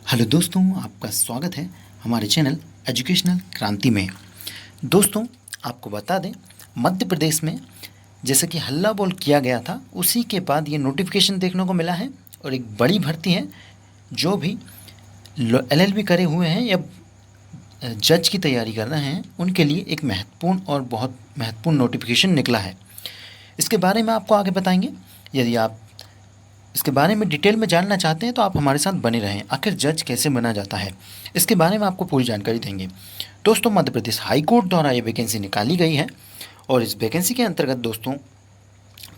Hello दोस्तों, आपका स्वागत है हमारे चैनल एजुकेशनल क्रांति में। दोस्तों, आपको बता दें, मध्य प्रदेश में जैसे कि हल्ला बोल किया गया था, उसी के बाद ये नोटिफिकेशन देखने को मिला है और एक बड़ी भर्ती है। जो भी एलएलबी करे हुए हैं या जज की तैयारी कर रहे हैं, उनके लिए एक महत्वपूर्ण और बहुत महत्वपूर्ण नोटिफिकेशन निकला है। इसके बारे में आपको आगे बताएंगे। यदि आप इसके बारे में डिटेल में जानना चाहते हैं तो आप हमारे साथ बने रहें। आखिर जज कैसे बना जाता है, इसके बारे में आपको पूरी जानकारी देंगे। दोस्तों, मध्य प्रदेश हाई कोर्ट द्वारा ये वैकेंसी निकाली गई है और इस वैकेंसी के अंतर्गत दोस्तों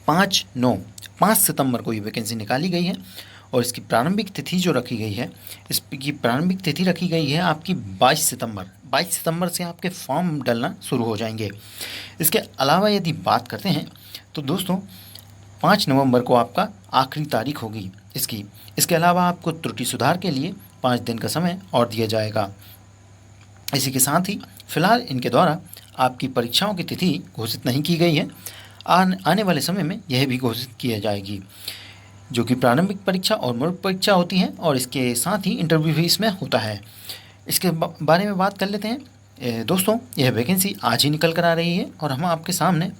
5 सितंबर को ये वैकेंसी निकाली गई है और इसकी प्रारंभिक तिथि जो रखी गई है, इसकी प्रारंभिक तिथि रखी गई है आपकी 22 सितंबर से आपके फॉर्म डलना शुरू हो जाएंगे। इसके अलावा यदि बात करते हैं तो दोस्तों 5 नवंबर को आपका आखिरी तारीख होगी इसकी। इसके अलावा आपको त्रुटि सुधार के लिए 5 दिन का समय और दिया जाएगा। इसी के साथ ही फिलहाल इनके द्वारा आपकी परीक्षाओं की तिथि घोषित नहीं की गई है। आने वाले समय में यह भी घोषित किया जाएगी, जो कि प्रारंभिक परीक्षा और मूल परीक्षा होती है और इसके साथ ही इंटरव्यू भी इसमें होता है। इसके बारे में बात कर लेते हैं। दोस्तों, यह वैकेंसी आज ही निकल कर आ रही है और हम आपके सामने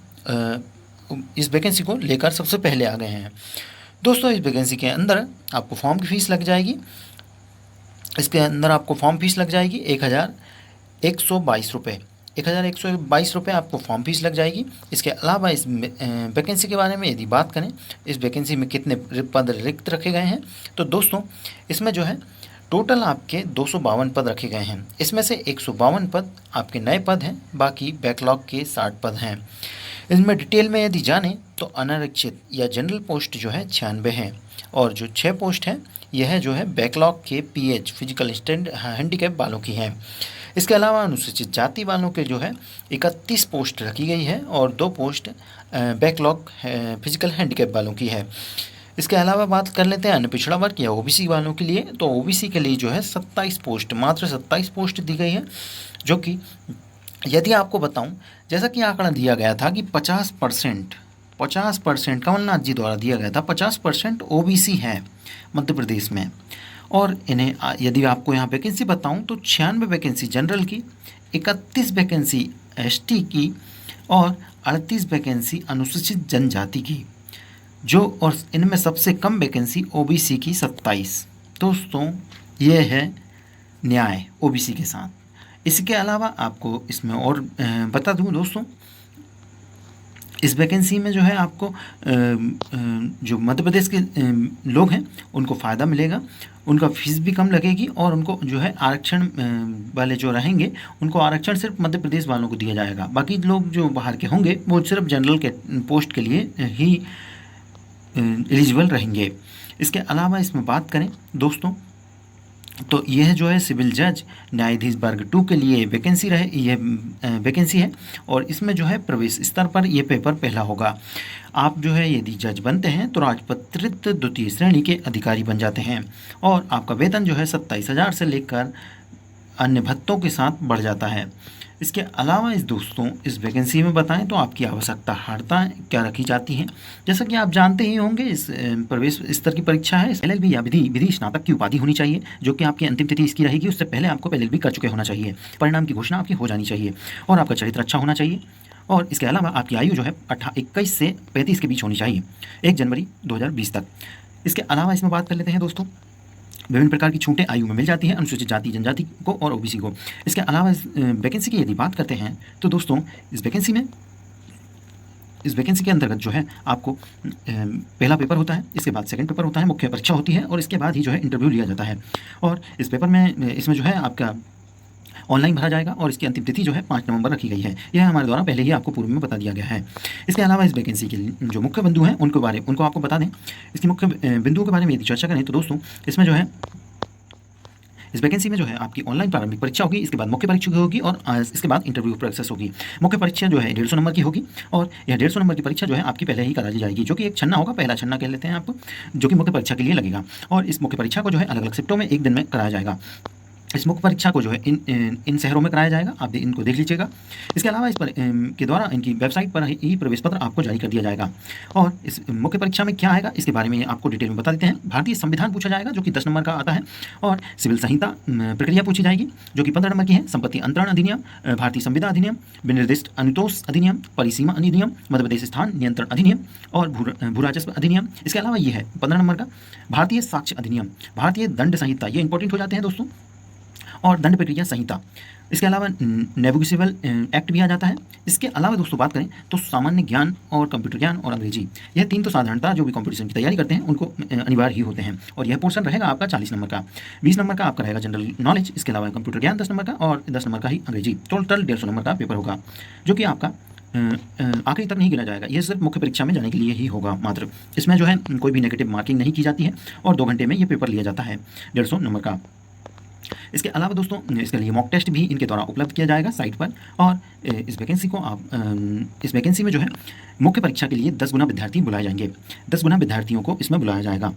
इस वैकेंसी को लेकर सबसे पहले आ गए हैं। दोस्तों, इस वैकेंसी के अंदर आपको फॉर्म की फ़ीस लग जाएगी। इसके अंदर आपको फॉर्म फीस लग जाएगी 1122 रुपये। 1122 रुपये आपको फॉर्म फीस लग जाएगी। इसके अलावा इस वैकेंसी के बारे में यदि बात करें, इस वैकेंसी में कितने पद रिक्त रखे गए हैं, तो दोस्तों इसमें जो है टोटल आपके 252 पद रखे गए हैं। इसमें से 152 पद आपके नए पद हैं, बाकी बैकलॉग के 60 पद हैं। इसमें डिटेल में यदि जानें तो अनारक्षित या जनरल पोस्ट जो है 96 हैं और जो 6 पोस्ट हैं यह जो है बैकलॉग के पीएच फिजिकल स्टैंड हैंडीकैप वालों की हैं। इसके अलावा अनुसूचित जाति वालों के जो है 31 पोस्ट रखी गई है और 2 पोस्ट बैकलॉग फिजिकल हैंडीकैप वालों की है। इसके अलावा बात कर लेते हैं अन्य पिछड़ा वर्ग या ओबीसी वालों के लिए। तो ओबीसी के लिए जो है 27 पोस्ट, मात्र 27 पोस्ट दी गई है, जो कि यदि आपको बताऊं, जैसा कि आंकड़ा दिया गया था कि 50% कमलनाथ जी द्वारा दिया गया था, 50% ओबीसी है मध्य प्रदेश में। और इन्हें यदि आपको यहाँ वैकेंसी बताऊं तो 96 वैकेंसी जनरल की, 31 वैकेंसी एसटी की और 38 वैकेंसी अनुसूचित जनजाति की, जो और इनमें सबसे कम वैकेंसी ओबीसी की 27। दोस्तों, ये है न्याय ओबीसी के साथ। इसके अलावा आपको इसमें और बता दूं दोस्तों, इस वैकेंसी में जो है आपको जो मध्य प्रदेश के लोग हैं उनको फ़ायदा मिलेगा, उनका फीस भी कम लगेगी और उनको जो है आरक्षण वाले जो रहेंगे उनको आरक्षण सिर्फ मध्य प्रदेश वालों को दिया जाएगा। बाकी लोग जो बाहर के होंगे वो सिर्फ जनरल के पोस्ट के लिए ही एलिजिबल रहेंगे। इसके अलावा इसमें बात करें दोस्तों, तो यह जो है सिविल जज न्यायाधीश वर्ग 2 के लिए वैकेंसी है और इसमें जो है प्रवेश स्तर पर यह पेपर पहला होगा। आप जो है यदि जज बनते हैं तो राजपत्रित द्वितीय श्रेणी के अधिकारी बन जाते हैं और आपका वेतन जो है 27,000 से लेकर अन्य भत्तों के साथ बढ़ जाता है। इसके अलावा इस वैकेंसी में बताएं तो आपकी आवश्यकता अर्हता क्या रखी जाती हैं। जैसा कि आप जानते ही होंगे, इस प्रवेश स्तर की परीक्षा है। एलएलबी या विधि स्नातक की उपाधि होनी चाहिए, जो कि आपकी अंतिम तिथि इसकी रहेगी। उससे पहले आपको एलएलबी कर चुके होना चाहिए। परिणाम की घोषणा आपकी हो जानी चाहिए और आपका चरित्र अच्छा होना चाहिए। और इसके अलावा आपकी आयु जो है 21 से 35 के बीच होनी चाहिए, 1 जनवरी 2020 तक। इसके अलावा इसमें बात कर लेते हैं दोस्तों, विभिन्न प्रकार की छूटें आयु में मिल जाती हैं अनुसूचित जाति जनजाति को और ओबीसी को। इसके अलावा इस वैकेंसी की यदि बात करते हैं तो दोस्तों इस वैकेंसी के अंतर्गत जो है आपको पहला पेपर होता है, इसके बाद सेकंड पेपर होता है, मुख्य परीक्षा होती है और इसके बाद ही जो है इंटरव्यू लिया जाता है। और इस पेपर में इसमें जो है आपका ऑनलाइन भरा जाएगा और इसकी अंतिम तिथि जो है 5 नवंबर रखी गई है। यह हमारे द्वारा पहले ही आपको पूर्व में बता दिया गया है। इसके अलावा इस वैकेंसी के जो मुख्य बिंदु हैं उनको आपको बता दें। इसकी मुख्य बिंदुओं के बारे में यदि चर्चा करें तो दोस्तों इसमें जो है इस वैकेंसी में जो है आपकी ऑनलाइन प्रारंभिक परीक्षा होगी, इसके बाद मुख्य परीक्षा होगी और इसके बाद इंटरव्यू प्रोसेस होगी। मुख्य परीक्षा जो है 150 नंबर की होगी और यह 150 नंबर की परीक्षा जो है आपकी पहले ही करा दी जाएगी, जो कि एक छन्ना होगा, पहला छन्ना कह लेते हैं आप, जो कि मुख्य परीक्षा के लिए लगेगा। और इस मुख्य परीक्षा को जो है अलग अलग शिफ्टों में एक दिन में कराया जाएगा। इस मुख्य परीक्षा को जो है इन शहरों में कराया जाएगा, आप इनको देख लीजिएगा। इसके अलावा इस पर के द्वारा इनकी वेबसाइट पर ही प्रवेश पत्र आपको जारी कर दिया जाएगा। और इस मुख्य परीक्षा में क्या आएगा इसके बारे में आपको डिटेल में बता देते हैं। भारतीय संविधान पूछा जाएगा जो कि 10 नंबर का आता है, और सिविल संहिता प्रक्रिया पूछी जाएगी जो कि 15 नंबर की है, संपत्ति अंतरण अधिनियम, भारतीय संविदा अधिनियम, विनिर्दिष्ट अनुतोष अधिनियम, परिसीमा अधिनियम, मध्य प्रदेश स्थान नियंत्रण अधिनियम और भू राजस्व अधिनियम। इसके अलावा ये है 15 नंबर का भारतीय साक्ष्य अधिनियम, भारतीय दंड संहिता, ये इंपॉर्टेंट हो जाते हैं दोस्तों, और दंड प्रक्रिया संहिता। इसके अलावा नेविगेबल एक्ट भी आ जाता है। इसके अलावा दोस्तों बात करें तो सामान्य ज्ञान और कंप्यूटर ज्ञान और अंग्रेजी, यह 3 तो साधारणतः जो भी कंपटीशन की तैयारी करते हैं उनको अनिवार्य ही होते हैं। और यह पोर्शन रहेगा आपका 40 नंबर का। 20 नंबर का आपका रहेगा जनरल नॉलेज, इसके अलावा कंप्यूटर ज्ञान 10 नंबर का, और 10 नंबर का ही अंग्रेजी। टोटल 150 नंबर का पेपर होगा, जो कि आपका आखिरी तक नहीं गिना जाएगा। यह सिर्फ मुख्य परीक्षा में जाने के लिए ही होगा मात्र। इसमें जो है कोई भी नेगेटिव मार्किंग नहीं की जाती है, और 2 घंटे में ये पेपर लिया जाता है 150 नंबर का। इसके अलावा दोस्तों इसके लिए मॉक टेस्ट भी इनके द्वारा उपलब्ध किया जाएगा साइट पर। और इस वैकेंसी में जो है मुख्य परीक्षा के लिए 10 गुना विद्यार्थी बुलाए जाएंगे, 10 गुना विद्यार्थियों को इसमें बुलाया जाएगा।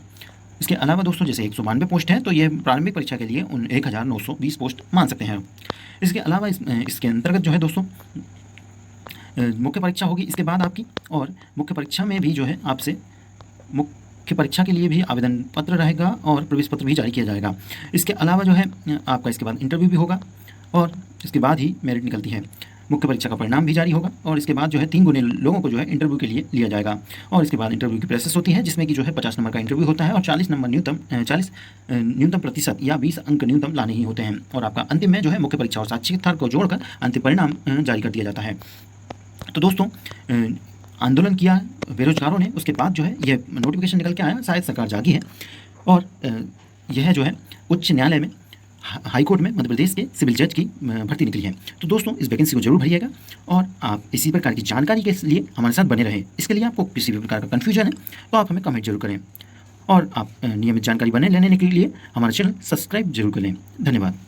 इसके अलावा दोस्तों जैसे 192 पोस्ट है, तो ये प्रारंभिक परीक्षा के लिए 1920 पोस्ट मान सकते हैं। इसके अलावा इसके अंतर्गत जो है दोस्तों मुख्य परीक्षा होगी इसके बाद आपकी, और मुख्य परीक्षा में भी जो है आपसे मुख्य परीक्षा के लिए भी आवेदन पत्र रहेगा और प्रवेश पत्र भी जारी किया जाएगा। इसके अलावा जो है आपका इसके बाद इंटरव्यू भी होगा, और इसके बाद ही मेरिट निकलती है। मुख्य परीक्षा का परिणाम भी जारी होगा, और इसके बाद जो है 3 गुने लोगों को जो है इंटरव्यू के लिए लिया जाएगा। और इसके बाद इंटरव्यू की प्रोसेस होती है, जिसमें कि जो है 50 नंबर का इंटरव्यू होता है, और 40 नंबर न्यूनतम प्रतिशत या 20 अंक न्यूनतम लाने ही होते हैं। और आपका अंतिम में जो है मुख्य परीक्षा और साक्षात्कार को जोड़कर अंतिम परिणाम जारी कर दिया जाता है। तो दोस्तों आंदोलन किया बेरोजगारों ने, उसके बाद जो है यह नोटिफिकेशन निकल के आया, शायद सरकार जागी है। और यह जो है उच्च न्यायालय में, हाई कोर्ट में मध्य प्रदेश के सिविल जज की भर्ती निकली है। तो दोस्तों इस वैकेंसी को जरूर भरिएगा, और आप इसी प्रकार की जानकारी के लिए हमारे साथ बने रहें। इसके लिए आपको किसी भी प्रकार का कन्फ्यूजन है तो आप हमें कमेंट जरूर करें, और आप नियमित जानकारी बने लेने के लिए हमारा चैनल सब्सक्राइब जरूर करें। धन्यवाद।